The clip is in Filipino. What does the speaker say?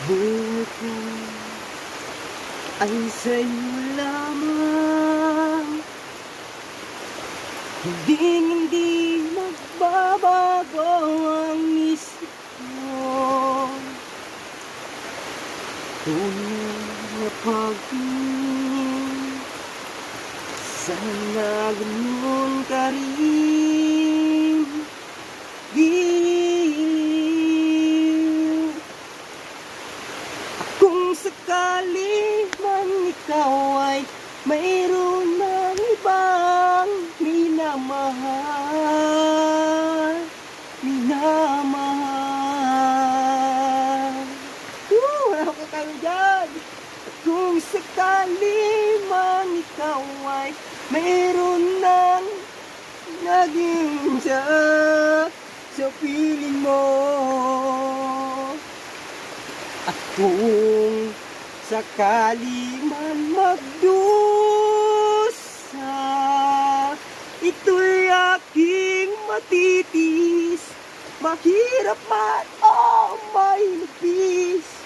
Buhay ko ay sa'yo lamang. Hindi magbabago ang isip ko. Tunay na pag-ibig, sana ganun ka rin. Kung sakali man ikaw ay mayroon ng ibang minamahal, minamahal. Wala ko kayo dyan. Kung sakali man ikaw ay mayroon ng naging sa piling mo. At kung sakali man magdusa, ito'y aking matitis. Mahirap man o may nipis,